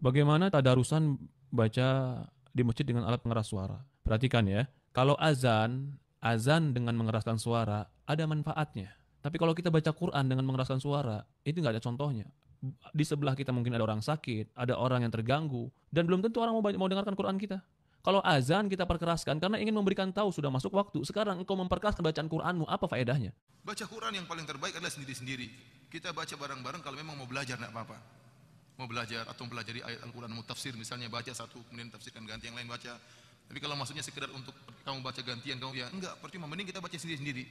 Bagaimana tadarusan baca di masjid dengan alat pengeras suara? Perhatikan ya, kalau azan dengan mengeraskan suara ada manfaatnya. Tapi kalau kita baca Quran dengan mengeraskan suara, itu nggak ada contohnya. Di sebelah kita mungkin ada orang sakit, ada orang yang terganggu, dan belum tentu orang mau dengarkan Quran kita. Kalau azan kita perkeraskan karena ingin memberikan tahu sudah masuk waktu. Sekarang engkau memperkeraskan bacaan Quranmu, apa faedahnya? Baca Quran yang paling terbaik adalah sendiri-sendiri. Kita baca bareng-bareng kalau memang mau belajar, tidak apa-apa. Mau belajar atau mempelajari ayat Al-Quran, mau tafsir misalnya, baca satu kemudian tafsirkan, ganti yang lain baca. Tapi kalau maksudnya sekedar untuk kamu baca gantian, kamu ya enggak, percuma, mending kita baca sendiri-sendiri.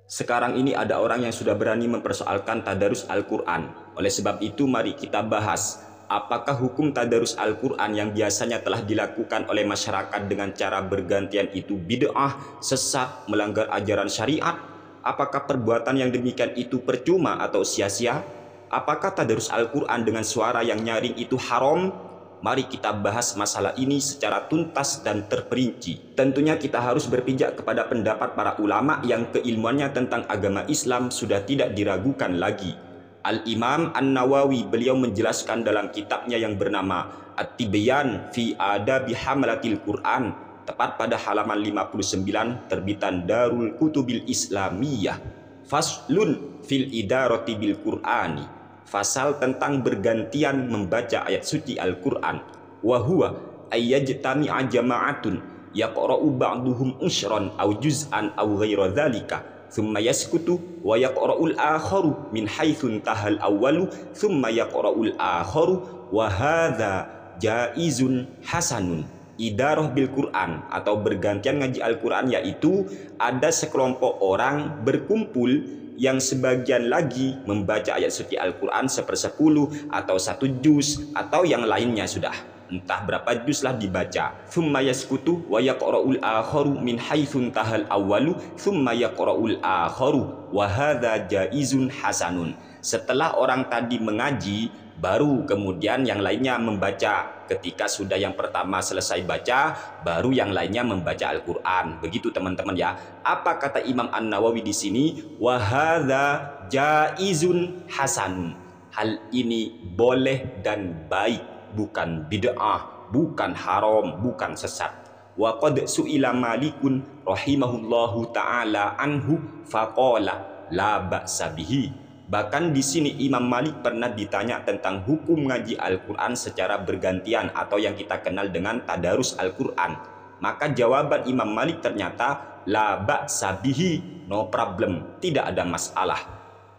Sekarang ini ada orang yang sudah berani mempersoalkan tadarus Al-Quran. Oleh sebab itu mari kita bahas, apakah hukum tadarus Al-Quran yang biasanya telah dilakukan oleh masyarakat dengan cara bergantian itu bid'ah, sesat, melanggar ajaran syariat? Apakah perbuatan yang demikian itu percuma atau sia-sia? Apakah tadarus Al-Quran dengan suara yang nyaring itu haram? Mari kita bahas masalah ini secara tuntas dan terperinci. Tentunya kita harus berpijak kepada pendapat para ulama yang keilmuannya tentang agama Islam sudah tidak diragukan lagi. Al-Imam An-Nawawi beliau menjelaskan dalam kitabnya yang bernama At-Tibyan fi Adabi Hamlatil Quran, tepat pada halaman 59 terbitan Darul Kutubil Islamiyah. Faslun fil idarati bil Qur'ani, fasal tentang bergantian membaca ayat suci Al-Quran. Wahuwa ayyajtami'a jama'atun yaqra'u ba'duhum usyran aw juz'an aw ghaira dhalika thumma yaskutu wa yaqra'ul akharu min haitsun tahal awwalu thumma yaqra'ul akharu wa hadza jaizun hasanun. Idarah bil Quran atau bergantian ngaji Al-Quran, yaitu ada sekelompok orang berkumpul yang sebagian lagi membaca ayat suci Al-Quran 1/10 atau 1 juz atau yang lainnya, sudah entah berapa juz lah dibaca. Thumma yaskutu wa yaqra'ul akharu min haitsun tahal awwalu thumma yaqra'ul akharu wa hadza jaizun hasanun. Setelah orang tadi mengaji, baru kemudian yang lainnya membaca. Ketika sudah yang pertama selesai baca, baru yang lainnya membaca Al-Quran. Begitu teman-teman ya. Apa kata Imam An-Nawawi di sini? Wa hadza jaizun hasan. Hal ini boleh dan baik, bukan bid'ah, bukan haram, bukan sesat. Wa qad su'ila Malikun rahimahullahu taala anhu faqala la ba'sa bihi. Bahkan di sini Imam Malik pernah ditanya tentang hukum ngaji Al-Quran secara bergantian atau yang kita kenal dengan tadarus Al-Quran. Maka jawaban Imam Malik ternyata la ba'sa bihi, no problem, tidak ada masalah.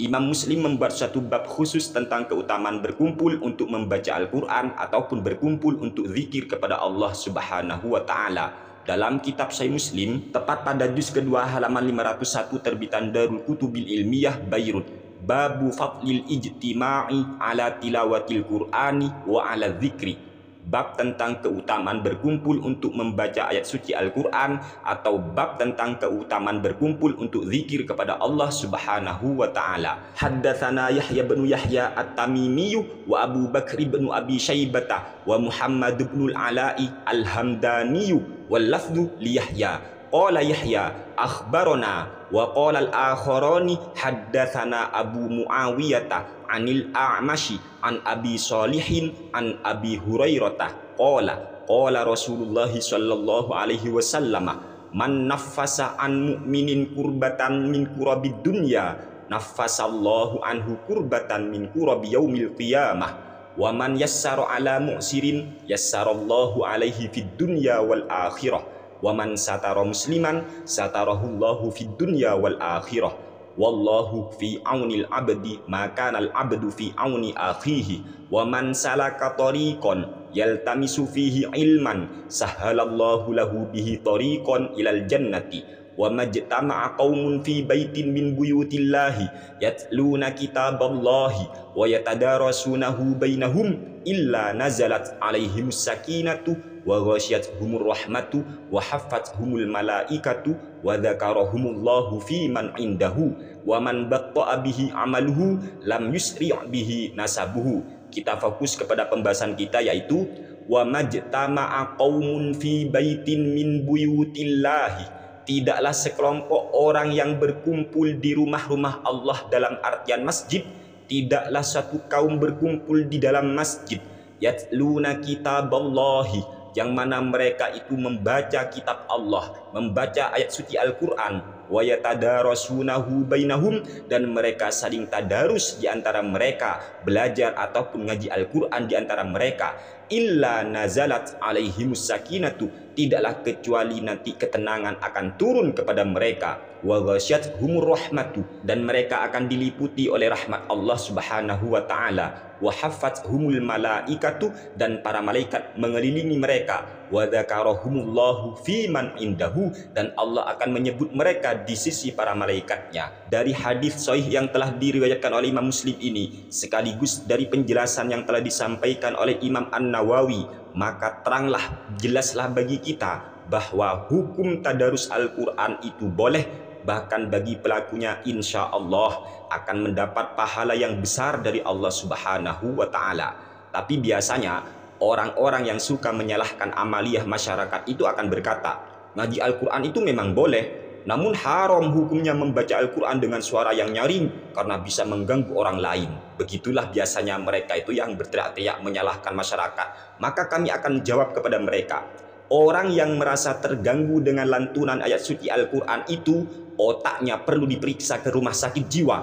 Imam Muslim membuat satu bab khusus tentang keutamaan berkumpul untuk membaca Al-Quran ataupun berkumpul untuk zikir kepada Allah Subhanahu wa Ta'ala. Dalam kitab Sahih Muslim, tepat pada juz kedua halaman 501 terbitan Darul Kutubil Ilmiyah Beirut, Babu fadlil ijtima'i ala tilawatil Qur'ani wa ala dzikri. Bab tentang keutamaan berkumpul untuk membaca ayat suci Al-Quran atau bab tentang keutamaan berkumpul untuk zikir kepada Allah Subhanahu wa Ta'ala. Haddatsana Yahya bin Yahya At-Tamimi wa Abu Bakr bin Abi Syaibah wa Muhammad bin Al-Ala'i Al-Hamdani wal lafdhu li Yahya. Qala Yahya akhbarana wa qala al-akharani haddatsana Abu Muawiyah anil A'mashi an Abi Shalihin an Abi Hurairah qala Rasulullah sallallahu alaihi wasallam man naffasa an mu'minin kurbatan min kurabid dunya naffasallahu anhu kurbatan min kurabi yaumil qiyamah wa man yassara ala mu'sirin yassarallahu alaihi fid dunya wal akhirah wa man satara musliman satarahullahu fid dunya wal akhirah wallahu fi aunil abdi maka al abdu fi auni akhihi wa man salaka tariqan yaltamisu fihi ilman sahhalallahu lahu bihi tariqan ilal jannati wa majtama'a qaumun fi baitin min buyutillahi yatluna kitaballahi wa yatadarasunahu bainahum illa nazalat alaihimus sakinatu wa ghasyiyatuhumur rahmatu wa haffathumul malaikatu wa dzakarahumullahu fi man indahu wa man batta'a bihi amaluhu lam yusri' bihi nasabuhu. Kita fokus kepada pembahasan kita, yaitu wa majtama'a qaumun fi baitin min buyutillahi. Tidaklah sekelompok orang yang berkumpul di rumah-rumah Allah dalam artian masjid tidaklah satu kaum berkumpul di dalam masjid, yatluna kitaballahi, yang mana mereka itu membaca kitab Allah, membaca ayat suci Al-Quran, wa yatadarasunahu bainahum, dan mereka saling tadarus di antara mereka, belajar ataupun ngaji Al-Quran di antara mereka, illa nazalat alaihimus sakinatu, tidaklah kecuali nanti ketenangan akan turun kepada mereka, wa ghasyathumur rahmatu, dan mereka akan diliputi oleh rahmat Allah Subhanahu wa taala, wa haffathumul malaikatu, dan para malaikat mengelilingi mereka, wa dzakarahumullahu fi man indahu, dan Allah akan menyebut mereka di sisi para malaikatnya. Dari hadis sahih yang telah diriwayatkan oleh Imam Muslim ini, sekaligus dari penjelasan yang telah disampaikan oleh Imam An-Nawawi, maka teranglah, jelaslah bagi kita bahwa hukum tadarus Al-Quran itu boleh, bahkan bagi pelakunya insya Allah akan mendapat pahala yang besar dari Allah Subhanahu wa taala. Tapi biasanya orang-orang yang suka menyalahkan amaliyah masyarakat itu akan berkata, ngaji Al-Quran itu memang boleh, namun haram hukumnya membaca Al-Quran dengan suara yang nyaring karena bisa mengganggu orang lain. Begitulah biasanya mereka itu yang berteriak-teriak menyalahkan masyarakat. Maka kami akan jawab kepada mereka, orang yang merasa terganggu dengan lantunan ayat suci Al-Quran itu otaknya perlu diperiksa ke rumah sakit jiwa.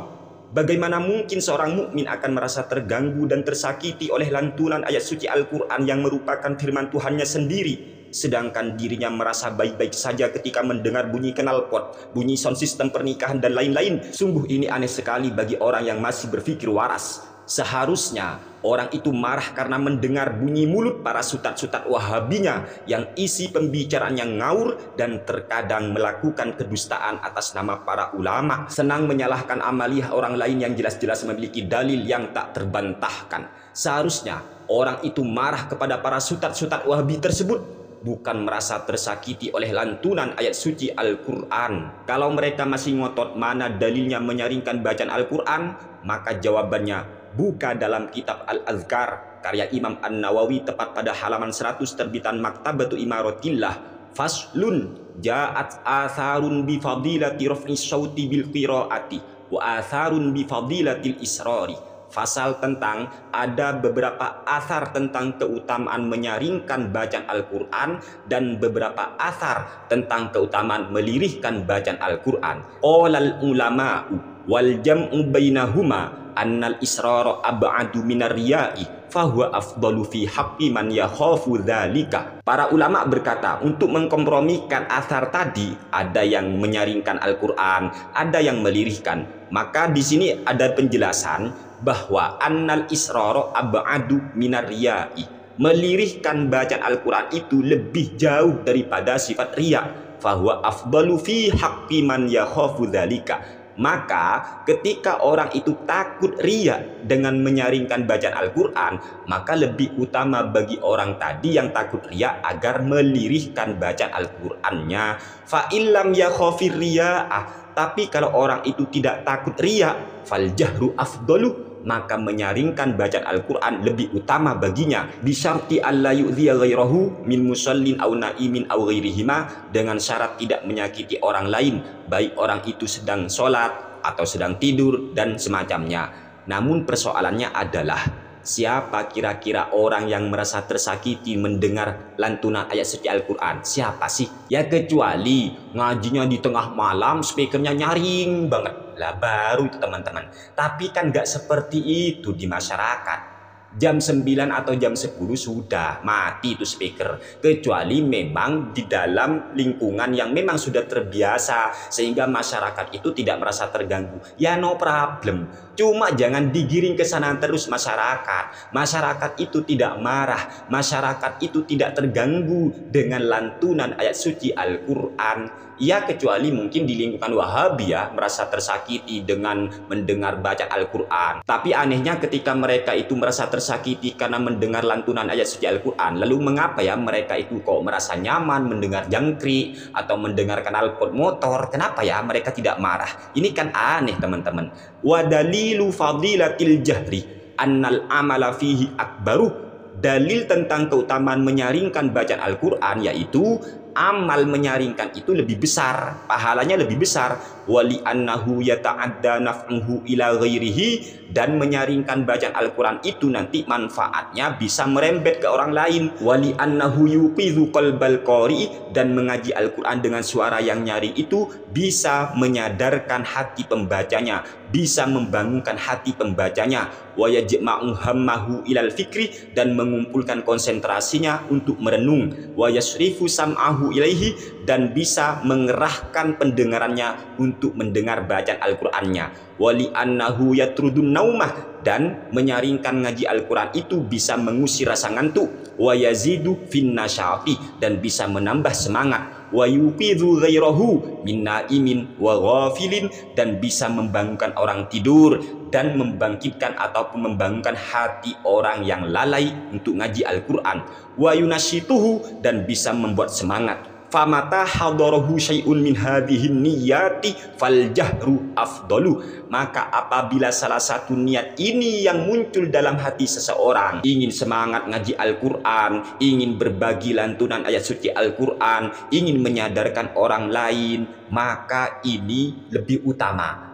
Bagaimana mungkin seorang mukmin akan merasa terganggu dan tersakiti oleh lantunan ayat suci Al-Quran yang merupakan firman Tuhannya sendiri, sedangkan dirinya merasa baik-baik saja ketika mendengar bunyi knalpot, bunyi sound system pernikahan dan lain-lain? Sungguh ini aneh sekali bagi orang yang masih berpikir waras. Seharusnya orang itu marah karena mendengar bunyi mulut para sutat-sutat wahabinya yang isi pembicaraannya ngaur dan terkadang melakukan kedustaan atas nama para ulama, senang menyalahkan amaliyah orang lain yang jelas-jelas memiliki dalil yang tak terbantahkan. Seharusnya orang itu marah kepada para sutat-sutat wahabi tersebut, bukan merasa tersakiti oleh lantunan ayat suci Al-Quran. Kalau mereka masih ngotot mana dalilnya menyaringkan bacaan Al-Quran, maka jawabannya buka dalam kitab Al-Azkar karya Imam An-Nawawi tepat pada halaman 100 terbitan Maktabatu Imaratillah. Faslun ja'at atharun bi fadilati raf'i syauti bil qiraati wa atharun bi fadilatil israri. Fasal tentang ada beberapa asar tentang keutamaan menyaringkan bacaan Al-Quran dan beberapa asar tentang keutamaan melirihkan bacaan Al-Quran. Qolal ulama'u wal jam'u bainahuma annal israra ab'adu minar riya'i fahuwa afdalu fi haqqi man yakhafu dzalika. Para ulama berkata, untuk mengkompromikan asar tadi, ada yang menyaringkan Al-Quran, ada yang melirihkan. Maka di sini ada penjelasan bahwa annal israra ab'adu minar riya'i, melirihkan bacaan Al-Quran itu lebih jauh daripada sifat riya. Fahuwa afdalu fi haqqi man yakhafu dzalika. Maka ketika orang itu takut riya dengan menyaringkan bacaan Al-Quran, maka lebih utama bagi orang tadi yang takut riya agar melirihkan bacaan Al-Qurannya. Fa illam yakhafir riya'ah, tapi kalau orang itu tidak takut riya, fal jahru afdalu, maka menyaringkan bacaan Al-Quran lebih utama baginya. Bisyarti alla yu'dhiya ghairahu min musallin aw na'imin aw ghairihima, dengan syarat tidak menyakiti orang lain, baik orang itu sedang sholat atau sedang tidur dan semacamnya. Namun persoalannya adalah, siapa kira-kira orang yang merasa tersakiti mendengar lantunan ayat suci Al-Quran? Siapa sih? Ya kecuali ngajinya di tengah malam, speakernya nyaring banget. Lah baru itu teman-teman. Tapi kan gak seperti itu di masyarakat. Jam 9 atau jam 10 sudah mati itu speaker. Kecuali memang di dalam lingkungan yang memang sudah terbiasa sehingga masyarakat itu tidak merasa terganggu. Ya no problem. Cuma jangan digiring ke sana terus masyarakat. Masyarakat itu tidak marah. Masyarakat itu tidak terganggu dengan lantunan ayat suci Al-Quran. Ya kecuali mungkin di lingkungan Wahabi ya merasa tersakiti dengan mendengar baca Al-Quran. Tapi anehnya ketika mereka itu merasa tersakiti karena mendengar lantunan ayat suci Al-Quran, lalu mengapa ya mereka itu kok merasa nyaman mendengar jangkrik atau mendengar knalpot motor? Kenapa ya mereka tidak marah? Ini kan aneh teman-teman. Wa dalilu fadilatil jahri annal amala fihi akbaru. Dalil tentang keutamaan menyaringkan bacaan Al-Quran yaitu amal menyaringkan itu lebih besar, pahalanya lebih besar. Wali annahu yata'adda naf'uhu ila ghairihi, dan menyaringkan bacaan Al-Quran itu nanti manfaatnya bisa merembet ke orang lain. Wali annahu yuqidhu qalbal qari, dan mengaji Al-Quran dengan suara yang nyaring itu bisa menyadarkan hati pembacanya, bisa membangunkan hati pembacanya. Wa yajma'u hammahu ilal fikri, dan mengumpulkan konsentrasinya untuk merenung. Wa yasrifu sam'ahu ilaihi, dan bisa mengerahkan pendengarannya untuk mendengar bacaan Al-Qur'annya. Wali annahu yatrudun naumah, dan menyaringkan ngaji Al-Quran itu bisa mengusir rasa ngantuk. Wa yazidu fin nasyati, dan bisa menambah semangat. Wa yuqidhu ghairahu min naimin wa ghafilin, dan bisa membangunkan orang tidur dan membangkitkan ataupun membangunkan hati orang yang lalai untuk ngaji Al-Quran. Wa yunasyituhu, dan bisa membuat semangat. Famata hadarahu syai'un min hadhihi niyyati fal jahru afdalu, maka apabila salah satu niat ini yang muncul dalam hati seseorang, ingin semangat ngaji Al-Quran, ingin berbagi lantunan ayat suci Al-Quran, ingin menyadarkan orang lain, maka ini lebih utama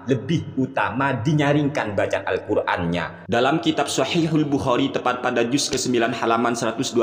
dinyaringkan bacaan Al-Qur'annya. Dalam kitab Sahihul Bukhari tepat pada juz ke-9 halaman 121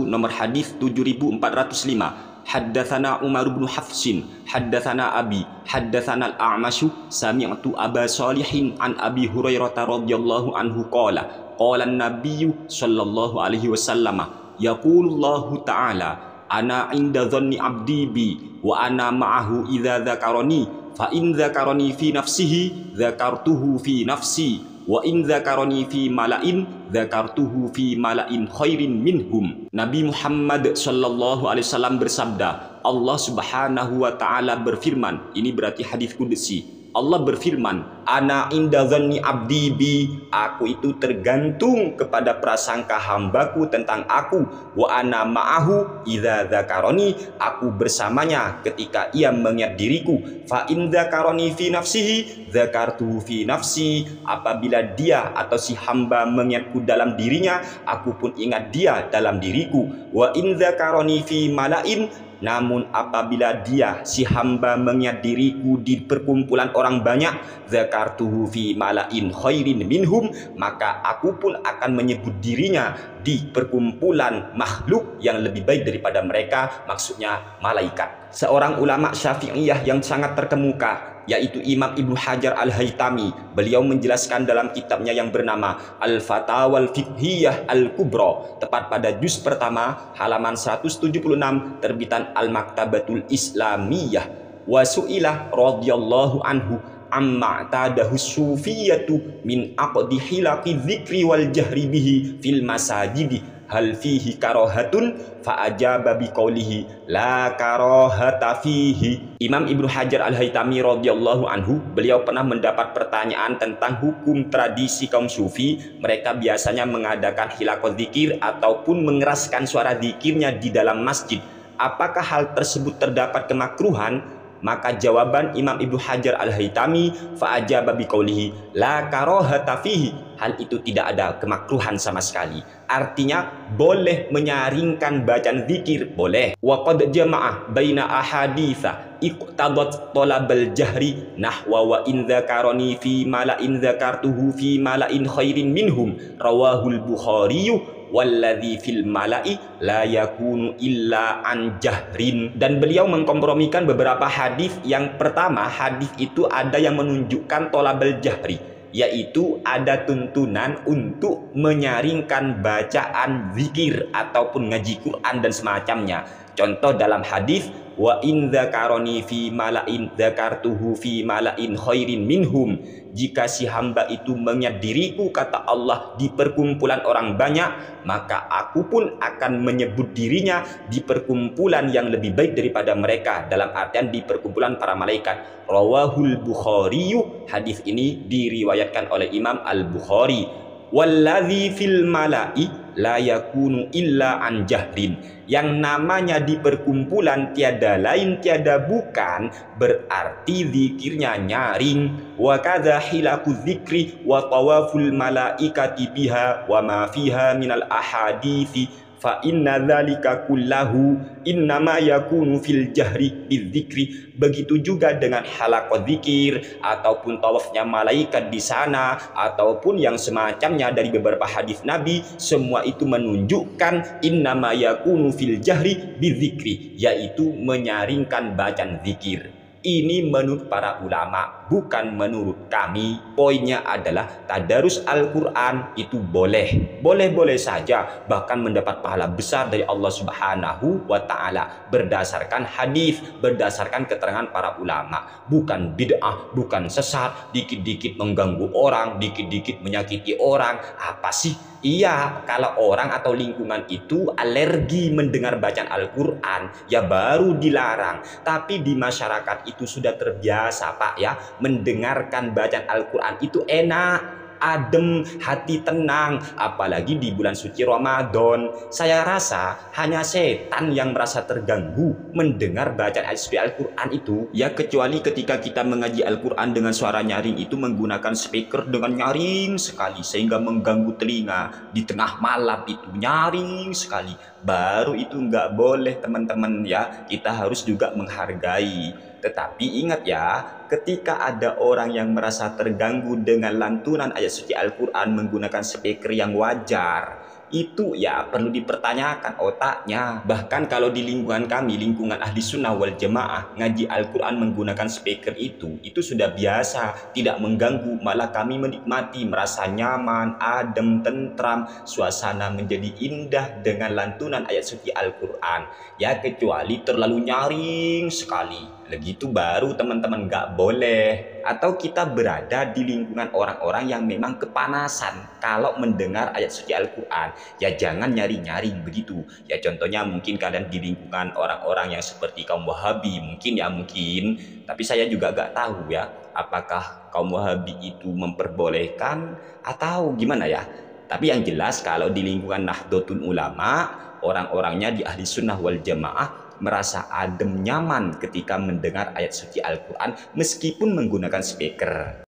nomor hadis 7405, haddatsana Umar bin Hafsin haddatsana Abi haddatsana Al-A'masyu sami'tu Aba Shalihin an Abi Hurairah radhiyallahu anhu qala an-nabiyyu sallallahu alaihi wasallam yaqulullahu ta'ala ana inda dhanni abdi bi wa ana ma'ahu idza dzakarani fa in dzakarani fi nafsihi dzakartuhu fi nafsi wa in dzakarani fi mala'in dzakartuhu fi mala'in khairin minhum. Nabi Muhammad sallallahu alaihi wasallam bersabda, Allah Subhanahu wa taala berfirman, ini berarti hadis qudsi. Allah berfirman, ana inda dhanni abdi bi, aku itu tergantung kepada prasangka hambaku tentang aku. Wa ana ma'ahu idza dzakarani, aku bersamanya ketika ia mengingat diriku. Fa in dzakarani fi nafsihi dzakartuhu fi nafsi, apabila dia atau si hamba mengingatku dalam dirinya, aku pun ingat dia dalam diriku. Wa in dzakarani fi mala'in, namun apabila dia si hamba mengingat diriku di perkumpulan orang banyak, dzakartuhu fi mala'in khairin minhum, maka aku pun akan menyebut dirinya di perkumpulan makhluk yang lebih baik daripada mereka, maksudnya malaikat. Seorang ulama Syafi'iyah yang sangat terkemuka, yaitu Imam Ibnu Hajar Al-Haytami, beliau menjelaskan dalam kitabnya yang bernama Al-Fatawal Fiqhiyah Al-Kubra, tepat pada juz pertama halaman 176 terbitan Al-Maktabatul Islamiyah. Wa su'ila radhiyallahu anhu amma tadahu sufiyatu min aqdi hilaqi dzikri wal jahri bihi fil masajidi hal fihi karahatun fa ajaba biqaulihi la karahata fihi. Imam Ibnu Hajar Al-Haytami radhiyallahu anhu, beliau pernah mendapat pertanyaan tentang hukum tradisi kaum sufi. Mereka biasanya mengadakan hilaqah dzikir ataupun mengeraskan suara dzikirnya di dalam masjid. Apakah hal tersebut terdapat kemakruhan? Maka jawaban Imam Ibnu Hajar Al-Haytami, fa ajaba biqaulihi la karahata fihi, hal itu tidak ada kemakruhan sama sekali. Artinya boleh menyaringkan bacaan zikir, boleh. Wa qad jama'ah baina ahaditsa iqtadat talabal jahri nahwa wa in dzakarani fi mala'in dzakartuhu fi mala'in khairin minhum, rawahul Bukhari. Walladzi fil mala'i la yakunu illa an jahrin. Dan beliau mengkompromikan beberapa hadis. Yang pertama, hadis itu ada yang menunjukkan tolabal jahri, yaitu ada tuntunan untuk menyaringkan bacaan zikir ataupun ngaji Quran dan semacamnya. Contoh dalam hadis, wa in dzakarani fi mala'in dzakartuhu fi mala'in khairin minhum, jika si hamba itu mengingat diriku, kata Allah, di perkumpulan orang banyak, maka aku pun akan menyebut dirinya di perkumpulan yang lebih baik daripada mereka, dalam artian di perkumpulan para malaikat. Rawahul Bukhari, hadis ini diriwayatkan oleh Imam Al-Bukhari. Walladzi fil mala'i la yakunu illa an jahrin, yang namanya di perkumpulan tiada lain tiada bukan berarti zikirnya nyaring. Wa kadza hilaku dzikri wa tawaful malaikati biha wa ma fiha minal ahadithi fa inna dzalika kullahu innama yakunu fil jahri bidzikri. Begitu juga dengan halaqah zikir ataupun tawafnya malaikat di sana ataupun yang semacamnya dari beberapa hadis Nabi, semua itu menunjukkan innama yakunu fil jahri bidzikri, yaitu menyaringkan bacaan zikir. Ini menurut para ulama, bukan menurut kami. Poinnya adalah tadarus Al-Quran itu boleh saja, bahkan mendapat pahala besar dari Allah Subhanahu wa Ta'ala berdasarkan hadis, berdasarkan keterangan para ulama. Bukan bid'ah, bukan sesat, dikit-dikit mengganggu orang, dikit-dikit menyakiti orang. Apa sih? Iya, kalau orang atau lingkungan itu alergi mendengar bacaan Al-Quran, ya baru dilarang. Tapi di masyarakat itu sudah terbiasa, Pak, ya, mendengarkan bacaan Al-Quran itu enak, adem, hati tenang. Apalagi di bulan suci Ramadan, saya rasa hanya setan yang merasa terganggu mendengar bacaan ayat suci Al-Quran itu. Ya kecuali ketika kita mengaji Al-Quran dengan suara nyaring itu menggunakan speaker dengan nyaring sekali sehingga mengganggu telinga di tengah malam, itu nyaring sekali, baru itu nggak boleh teman-teman ya. Kita harus juga menghargai. Tetapi ingat ya, ketika ada orang yang merasa terganggu dengan lantunan ayat suci Al-Quran menggunakan speaker yang wajar, itu ya perlu dipertanyakan otaknya. Bahkan kalau di lingkungan kami, lingkungan ahli sunnah wal jamaah, ngaji Al-Quran menggunakan speaker itu sudah biasa, tidak mengganggu, malah kami menikmati, merasa nyaman, adem, tentram, suasana menjadi indah dengan lantunan ayat suci Al-Quran. Ya kecuali terlalu nyaring sekali, begitu baru teman-teman nggak boleh. Atau kita berada di lingkungan orang-orang yang memang kepanasan kalau mendengar ayat suci Al-Quran, ya jangan nyari-nyaring begitu. Ya contohnya mungkin kalian di lingkungan orang-orang yang seperti kaum Wahabi, mungkin, tapi saya juga nggak tahu ya, apakah kaum Wahabi itu memperbolehkan atau gimana ya. Tapi yang jelas kalau di lingkungan Nahdlatul Ulama, orang-orangnya di ahli sunnah wal jamaah merasa adem nyaman ketika mendengar ayat suci Al-Quran meskipun menggunakan speaker.